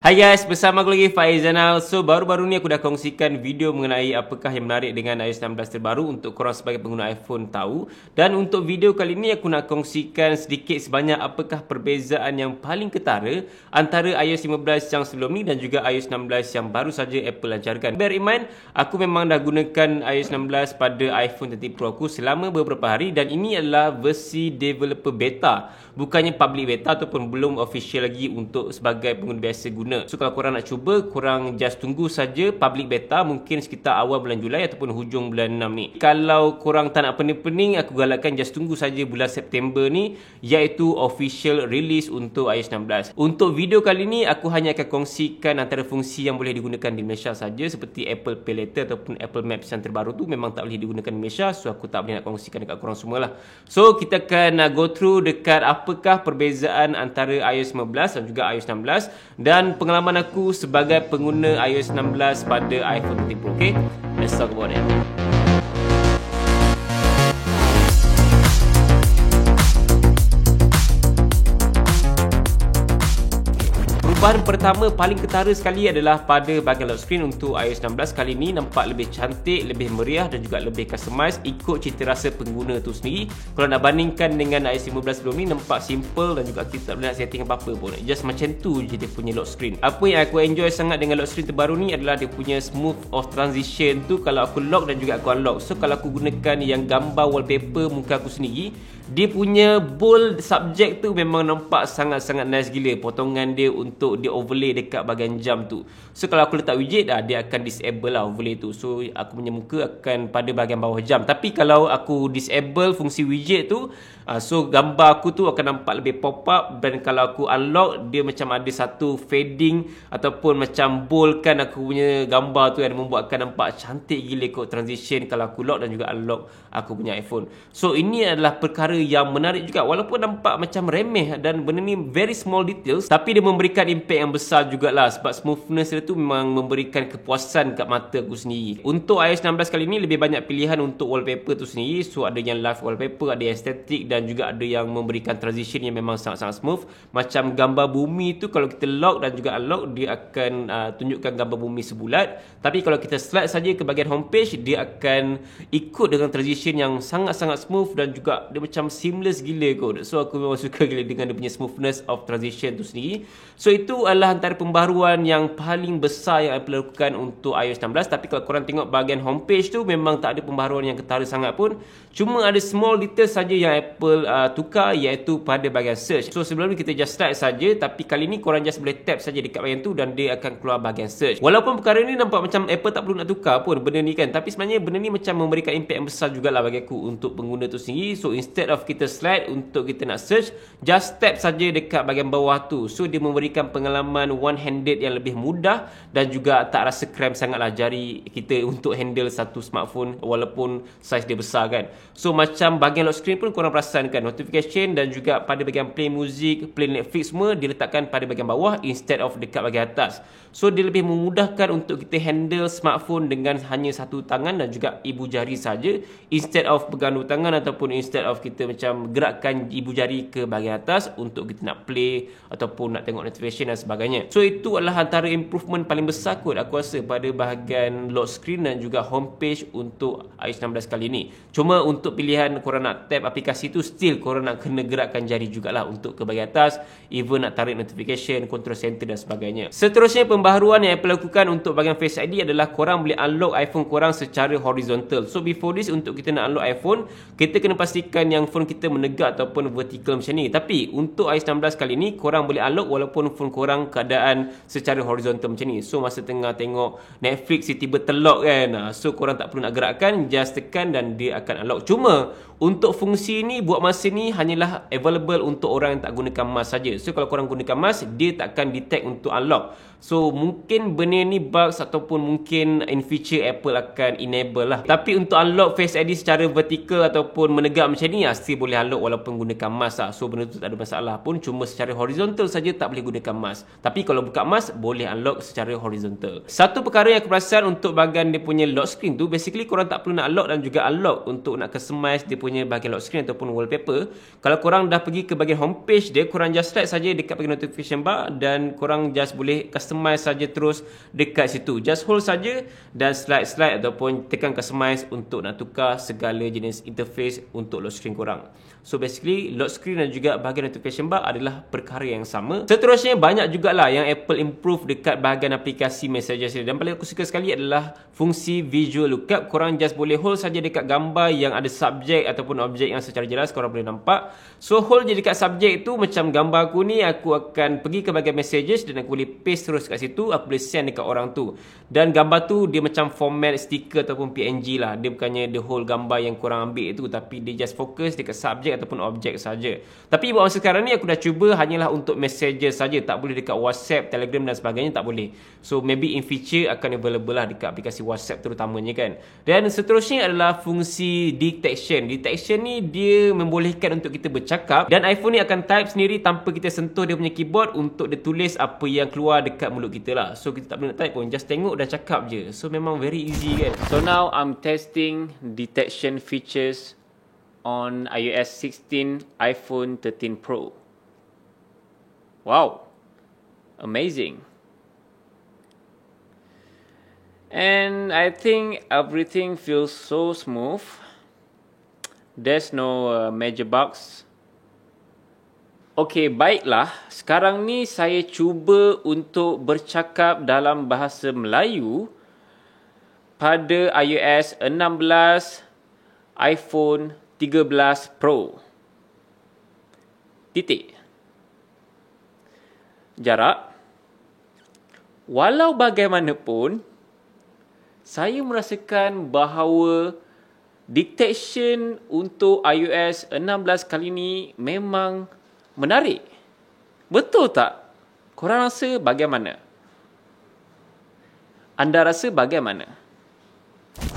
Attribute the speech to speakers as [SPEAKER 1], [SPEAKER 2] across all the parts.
[SPEAKER 1] Hai guys, bersama aku lagi Faizanal. So, baru-baru ni aku dah kongsikan video mengenai apakah yang menarik dengan iOS 16 terbaru untuk korang sebagai pengguna iPhone tahu. Dan untuk video kali ni aku nak kongsikan sedikit sebanyak apakah perbezaan yang paling ketara antara iOS 15 yang sebelum ni dan juga iOS 16 yang baru saja Apple lancarkan. Bear in mind, aku memang dah gunakan iOS 16 pada iPhone 13 Pro aku selama beberapa hari dan ini adalah versi developer beta. Bukannya public beta ataupun belum official lagi untuk sebagai pengguna biasa guna. So kalau korang nak cuba, korang just tunggu saja public beta mungkin sekitar awal bulan Julai ataupun hujung bulan 6 ni. Kalau korang tak nak pening-pening, aku galakkan just tunggu saja bulan September ni, iaitu official release untuk iOS 16. Untuk video kali ni, aku hanya akan kongsikan antara fungsi yang boleh digunakan di Malaysia saja seperti Apple Pay Later ataupun Apple Maps yang terbaru tu memang tak boleh digunakan di Malaysia, so aku tak boleh nak kongsikan dekat korang semua lah. So kita akan go through dekat apakah perbezaan antara iOS 15 dan juga iOS 16 dan pengalaman aku sebagai pengguna iOS 16 pada iPhone 13 Pro. Okay, let's talk about it. Perubahan pertama paling ketara sekali adalah pada bahagian lock screen untuk iOS 16 kali ni nampak lebih cantik, lebih meriah dan juga lebih customize ikut cita rasa pengguna tu sendiri. Kalau nak bandingkan dengan iOS 15 sebelum ni nampak simple dan juga kita tak boleh nak setting apa-apa pun. Just macam tu je dia punya lock screen. Apa yang aku enjoy sangat dengan lock screen terbaru ni adalah dia punya smooth of transition tu kalau aku lock dan juga aku unlock. So kalau aku gunakan yang gambar wallpaper muka aku sendiri, dia punya bold subject tu memang nampak sangat-sangat nice gila. Potongan dia untuk dia overlay dekat bahagian jam tu. So kalau aku letak widget dia akan disable lah overlay tu. So aku punya muka akan pada bahagian bawah jam. Tapi kalau aku disable fungsi widget tu, so gambar aku tu akan nampak lebih pop up. Dan kalau aku unlock, dia macam ada satu fading ataupun macam boldkan aku punya gambar tu yang membuatkan nampak cantik gila kot transition kalau aku lock dan juga unlock aku punya iPhone. So ini adalah perkara yang menarik juga walaupun nampak macam remeh dan benda ni very small details, tapi dia memberikan impact yang besar jugalah sebab smoothness dia tu memang memberikan kepuasan kat mata aku sendiri. Untuk iOS 16 kali ni lebih banyak pilihan untuk wallpaper tu sendiri. So ada yang live wallpaper, ada yang static dan juga ada yang memberikan transition yang memang sangat-sangat smooth. Macam gambar bumi tu kalau kita lock dan juga unlock, dia akan tunjukkan gambar bumi sebulat. Tapi kalau kita slide saja ke bahagian homepage, dia akan ikut dengan transition yang sangat-sangat smooth dan juga dia macam seamless gila kot. So aku memang suka gila dengan dia punya smoothness of transition tu sendiri. So itu adalah antara pembaharuan yang paling besar yang Apple lakukan untuk iOS 16. Tapi kalau korang tengok bahagian homepage tu memang tak ada pembaharuan yang ketara sangat pun. Cuma ada small detail saja yang Apple tukar, iaitu pada bahagian search. So sebelum ni kita just slide saja, tapi kali ni korang just boleh tap saja dekat bahagian tu dan dia akan keluar bahagian search. Walaupun perkara ni nampak macam Apple tak perlu nak tukar pun benda ni kan, tapi sebenarnya benda ni macam memberikan impact yang besar jugalah bagi aku untuk pengguna tu sendiri. So instead of kita slide untuk kita nak search, just tap saja dekat bahagian bawah tu. So dia memberikan pengalaman one-handed yang lebih mudah dan juga tak rasa cramp sangatlah jari kita untuk handle satu smartphone walaupun size dia besar kan. So macam bahagian lock screen pun korang perasan kan, notification dan juga pada bahagian play music, play Netflix semua diletakkan pada bahagian bawah instead of dekat bahagian atas. So dia lebih memudahkan untuk kita handle smartphone dengan hanya satu tangan dan juga ibu jari saja instead of pegang dua tangan ataupun instead of kita macam gerakkan ibu jari ke bahagian atas untuk kita nak play ataupun nak tengok notification dan sebagainya. So itu adalah antara improvement paling besar kot aku rasa pada bahagian lock screen dan juga homepage untuk iOS 16 kali ni. Cuma untuk pilihan korang nak tap aplikasi tu, still korang nak kena gerakkan jari jugalah untuk ke bahagian atas, even nak tarik notification, control center dan sebagainya. Seterusnya pembaharuan yang Apple lakukan untuk bahagian Face ID adalah korang boleh unlock iPhone korang secara horizontal. So before this, untuk kita nak unlock iPhone, kita kena pastikan yang phone kita menegak ataupun vertical macam ni. Tapi untuk iOS 16 kali ni, korang boleh unlock walaupun phone korang keadaan secara horizontal macam ni. So masa tengah tengok Netflix, tiba-tiba terlock kan, so korang tak perlu nak gerakkan, just tekan dan dia akan unlock. Cuma untuk fungsi ni buat masa ni hanyalah available untuk orang yang tak gunakan mask saja. So kalau korang gunakan mask, dia takkan detect untuk unlock. So mungkin benda ni bugs ataupun mungkin in future Apple akan enable lah. Tapi untuk unlock Face ID secara vertical ataupun menegak macam ni, still boleh unlock walaupun gunakan mask lah. So benda tu tak ada masalah pun, cuma secara horizontal saja tak boleh gunakan mask. Tapi kalau buka mask, boleh unlock secara horizontal. Satu perkara yang aku perasan untuk bahagian dia punya lock screen tu, basically korang tak perlu nak lock dan juga unlock untuk nak customize dia punya bahagian lock screen ataupun wallpaper. Kalau korang dah pergi ke bahagian homepage dia, korang just slide saja dekat bahagian notification bar dan korang just boleh customize saja terus dekat situ. Just hold saja dan slide ataupun tekan customize untuk nak tukar segala jenis interface untuk lock screen korang. So basically lock screen dan juga bahagian notification bar adalah perkara yang sama. Seterusnya banyak jugalah yang Apple improve dekat bahagian aplikasi messages ni, dan paling aku suka sekali adalah fungsi visual lookup. Korang just boleh hold saja dekat gambar yang ada subjek ataupun objek yang secara jelas korang boleh nampak. So hold je dekat subjek tu, macam gambar aku ni, aku akan pergi ke bahagian messages dan aku boleh paste terus kat situ, aku boleh send dekat orang tu. Dan gambar tu dia macam format stiker ataupun PNG lah. Dia bukannya the whole gambar yang korang ambil tu, tapi dia just fokus dekat subjek ataupun objek saja. Tapi buat masa sekarang ni aku dah cuba hanyalah untuk messages saja, tak boleh dekat WhatsApp, Telegram dan sebagainya, tak boleh. So maybe in future akan available lah dekat aplikasi WhatsApp terutamanya kan. Dan seterusnya adalah fungsi detection. Detection ni dia membolehkan untuk kita bercakap dan iPhone ni akan type sendiri tanpa kita sentuh dia punya keyboard untuk dia tulis apa yang keluar dekat mulut kita lah. So kita tak perlu nak type pun, just tengok dan cakap je. So memang very easy kan. So now I'm testing detection features on iOS 16 iPhone 13 Pro. Wow, amazing. And I think everything feels so smooth. There's no major bugs. Okay, baiklah. Sekarang ni saya cuba untuk bercakap dalam bahasa Melayu pada iOS 16 iPhone 13 Pro. Titik. Jarak. Walau bagaimanapun, saya merasakan bahawa detection untuk iOS 16 kali ini memang menarik. Betul tak? Korang rasa bagaimana? Anda rasa bagaimana?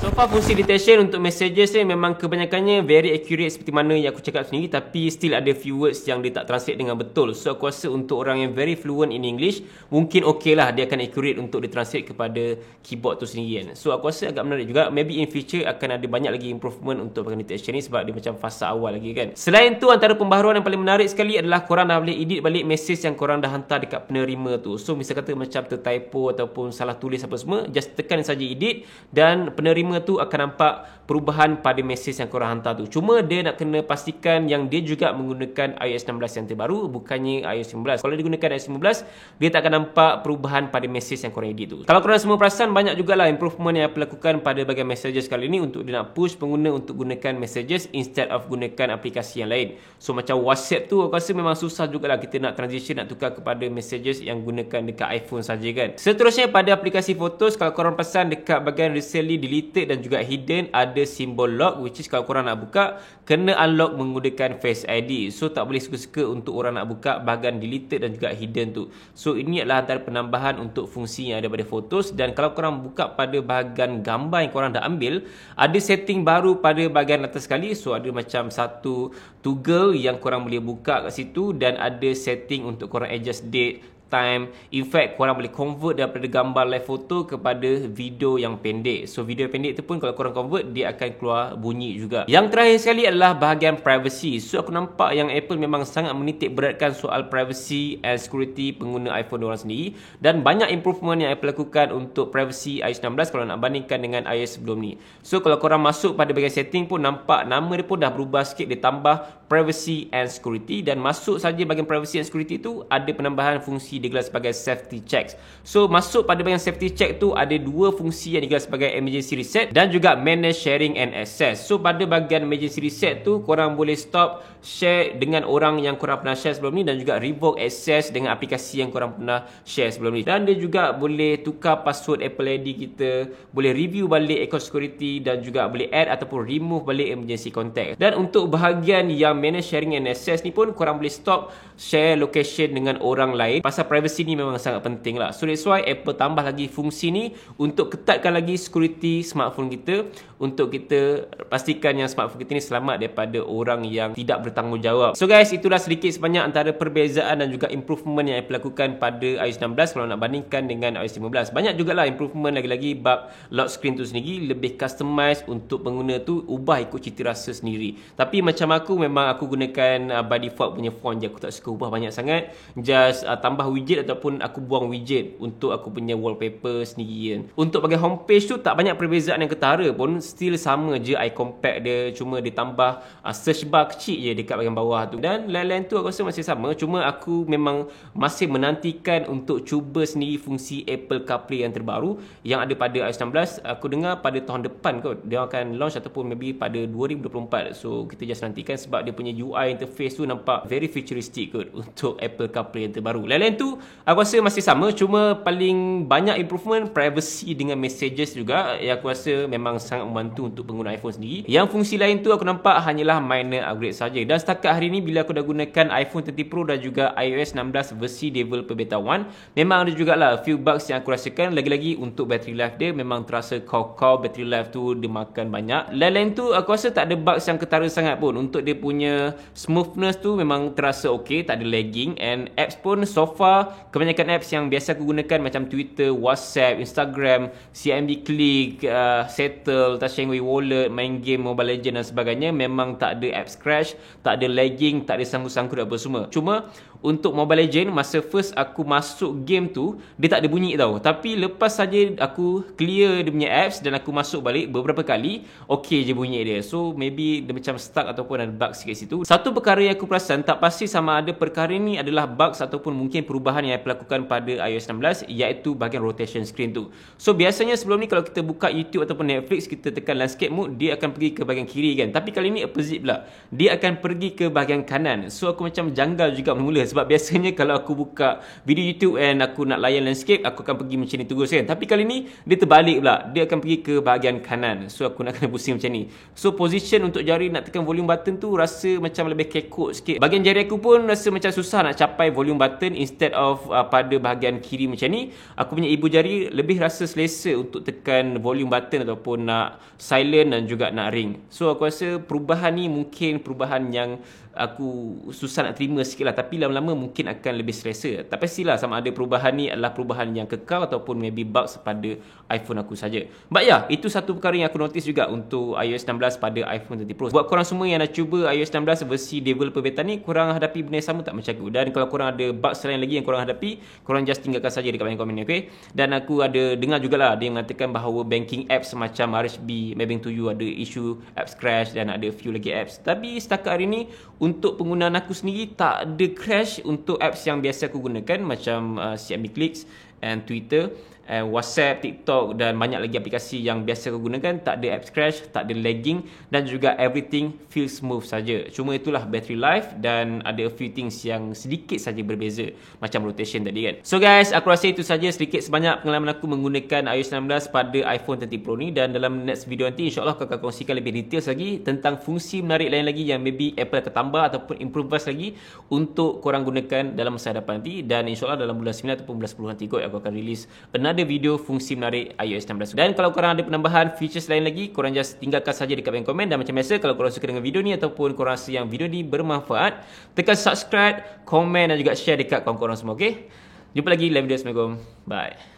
[SPEAKER 1] So far fungsi detection untuk messages ni memang kebanyakannya very accurate seperti mana yang aku cakap sendiri, tapi still ada few words yang dia tak translate dengan betul. So aku rasa untuk orang yang very fluent in English, mungkin okey lah dia akan accurate untuk ditranslate kepada keyboard tu sendiri kan. So aku rasa agak menarik juga. Maybe in future akan ada banyak lagi improvement untuk bahagian detection ni sebab dia macam fasa awal lagi kan. Selain tu, antara pembaharuan yang paling menarik sekali adalah korang dah boleh edit balik message yang korang dah hantar dekat penerima tu. So misal kata macam tertypo ataupun salah tulis apa semua, just tekan saja edit dan penerima tu akan nampak perubahan pada mesej yang korang hantar tu. Cuma dia nak kena pastikan yang dia juga menggunakan iOS 16 yang terbaru, bukannya iOS 15. Kalau dia gunakan iOS 15, dia tak akan nampak perubahan pada mesej yang korang edit tu. Kalau korang semua perasan, banyak jugalah improvement yang Apple lakukan pada bahagian messages kali ni untuk dia nak push pengguna untuk gunakan messages instead of gunakan aplikasi yang lain. So macam WhatsApp tu aku rasa memang susah jugalah kita nak transition, nak tukar kepada messages yang gunakan dekat iPhone saja kan. Seterusnya pada aplikasi Photos, kalau korang perasan dekat bahagian recently deleted dan juga hidden ada simbol lock, which is kalau korang nak buka kena unlock menggunakan Face ID. So tak boleh suka-suka untuk orang nak buka bahagian deleted dan juga hidden tu. So ini adalah antara penambahan untuk fungsi yang ada pada Photos. Dan kalau korang buka pada bahagian gambar yang korang dah ambil, ada setting baru pada bahagian atas sekali. So ada macam satu toggle yang korang boleh buka kat situ dan ada setting untuk korang adjust date, time. In fact, korang boleh convert daripada gambar live photo kepada video yang pendek. So video pendek tu pun kalau korang convert, dia akan keluar bunyi juga. Yang terakhir sekali adalah bahagian privacy. So aku nampak yang Apple memang sangat menitik beratkan soal privacy and security pengguna iPhone diorang sendiri, dan banyak improvement yang Apple lakukan untuk privacy iOS 16 kalau nak bandingkan dengan iOS sebelum ni. So kalau korang masuk pada bahagian setting pun nampak nama dia pun dah berubah sikit, dia tambah privacy and security, dan masuk saja bahagian privacy and security tu ada penambahan fungsi digelar sebagai safety checks. So masuk pada bahagian safety check tu ada dua fungsi yang digelar sebagai emergency reset dan juga manage sharing and access. So pada bahagian emergency reset tu korang boleh stop share dengan orang yang korang pernah share sebelum ni dan juga revoke access dengan aplikasi yang korang pernah share sebelum ni. Dan dia juga boleh tukar password Apple ID kita, boleh review balik account security dan juga boleh add ataupun remove balik emergency contact. Dan untuk bahagian yang manage sharing and access ni pun korang boleh stop share location dengan orang lain. Pasal privacy ni memang sangat penting lah. So that's why Apple tambah lagi fungsi ni untuk ketatkan lagi security smartphone kita, untuk kita pastikan yang smartphone kita ni selamat daripada orang yang tidak bertanggungjawab. So guys, itulah sedikit sebanyak antara perbezaan dan juga improvement yang Apple lakukan pada iOS 16 kalau nak bandingkan dengan iOS 15. Banyak jugalah improvement lagi-lagi bab lock screen tu sendiri, lebih customize untuk pengguna tu ubah ikut cita rasa sendiri. Tapi macam aku memang memang aku gunakan by default punya font je. Aku tak suka ubah banyak sangat. Just tambah widget ataupun aku buang widget untuk aku punya wallpaper sendiri kan. Untuk bahagian homepage tu tak banyak perbezaan yang ketara pun, still sama je icon pack dia, cuma ditambah search bar kecil je dekat bahagian bawah tu. Dan lain-lain tu aku rasa masih sama, cuma aku memang masih menantikan untuk cuba sendiri fungsi Apple CarPlay yang terbaru yang ada pada iOS 16. Aku dengar pada tahun depan kot dia akan launch ataupun maybe pada 2024. So kita just nantikan sebab dia punya UI interface tu nampak very futuristic kot untuk Apple CarPlay yang terbaru. Lain-lain tu aku rasa masih sama, cuma paling banyak improvement privacy dengan messages juga yang aku rasa memang sangat membantu untuk pengguna iPhone sendiri. Yang fungsi lain tu aku nampak hanyalah minor upgrade saja. Dan setakat hari ni bila aku dah gunakan iPhone 13 Pro dan juga iOS 16 versi developer beta 1, memang ada jugalah few bugs yang aku rasakan. Lagi-lagi untuk battery life dia memang terasa kau battery life tu dia makan banyak. Lain-lain tu aku rasa tak ada bugs yang ketara sangat pun. Untuk dia punya smoothness tu memang terasa ok, tak ada lagging. And apps pun so far kebanyakan apps yang biasa aku gunakan macam Twitter, WhatsApp, Instagram, CMB Click, Settle, Touch 'n Go Wallet, main game Mobile Legends dan sebagainya, memang tak ada apps crash, tak ada lagging, tak ada sangkut-sangkut apa semua. Cuma untuk Mobile Legends masa first aku masuk game tu dia tak ada bunyi tau, tapi lepas saja aku clear dia punya apps dan aku masuk balik beberapa kali, okey je bunyi dia. So maybe dia macam stuck ataupun ada bug sikit situ. Satu perkara yang aku perasan, tak pasti sama ada perkara ni adalah bugs ataupun mungkin perubahan yang aku lakukan pada iOS 16, iaitu bahagian rotation screen tu. So biasanya sebelum ni kalau kita buka YouTube ataupun Netflix, kita tekan landscape mode, dia akan pergi ke bahagian kiri kan, tapi kali ni opposite pula, dia akan pergi ke bahagian kanan. So aku macam janggal juga mula-mula sebab biasanya kalau aku buka video YouTube and aku nak layan landscape, aku akan pergi macam ni terus kan, tapi kali ni dia terbalik pula, dia akan pergi ke bahagian kanan. So aku nak kena pusing macam ni. So position untuk jari nak tekan volume button tu rasa macam lebih kekok sikit. Bahagian jari aku pun rasa macam susah nak capai volume button instead of pada bahagian kiri macam ni. Aku punya ibu jari lebih rasa selesa untuk tekan volume button ataupun nak silent dan juga nak ring. So aku rasa perubahan ni mungkin perubahan yang aku susah nak terima sikit lah, tapi lama-lama mungkin akan lebih selesa. Tak pastilah sama ada perubahan ni adalah perubahan yang kekal ataupun maybe bugs pada iPhone aku saja. But ya, itu satu perkara yang aku notice juga untuk iOS 16 pada iPhone 13 Pro. Buat korang semua yang nak cuba iOS 16 versi developer beta ni, korang hadapi benda yang sama tak macam aku? Dan kalau korang ada bugs lain lagi yang korang hadapi, korang just tinggalkan saja dekat bahagian komen ni, okay? Dan aku ada dengar jugalah dia mengatakan bahawa banking apps macam RHB, Maybank2U ada isu apps crash dan ada few lagi apps. Tapi setakat hari ni untuk penggunaan aku sendiri tak ada crash untuk apps yang biasa aku gunakan macam CMB Clicks and Twitter, WhatsApp, TikTok dan banyak lagi aplikasi yang biasa aku gunakan. Tak ada apps crash, tak ada lagging dan juga everything feel smooth saja. Cuma itulah battery life dan ada a few things yang sedikit saja berbeza macam rotation tadi kan. So guys, aku rasa itu saja sedikit sebanyak pengalaman aku menggunakan iOS 16 pada iPhone 13 Pro ni, dan dalam next video nanti insyaAllah aku akan kongsikan lebih details lagi tentang fungsi menarik lain lagi yang maybe Apple akan tambah ataupun improvise lagi untuk korang gunakan dalam masa hadapan nanti. Dan insyaAllah dalam bulan 9 ataupun bulan 10 nanti kot aku akan release another video fungsi menarik iOS 16. Dan kalau korang ada penambahan features lain lagi, korang just tinggalkan saja dekat bahagian komen. Dan macam biasa, kalau korang suka dengan video ni ataupun korang rasa yang video ni bermanfaat, tekan subscribe, komen dan juga share dekat kawan-kawan semua, okay? Jumpa lagi dalam video. Assalamualaikum. Bye.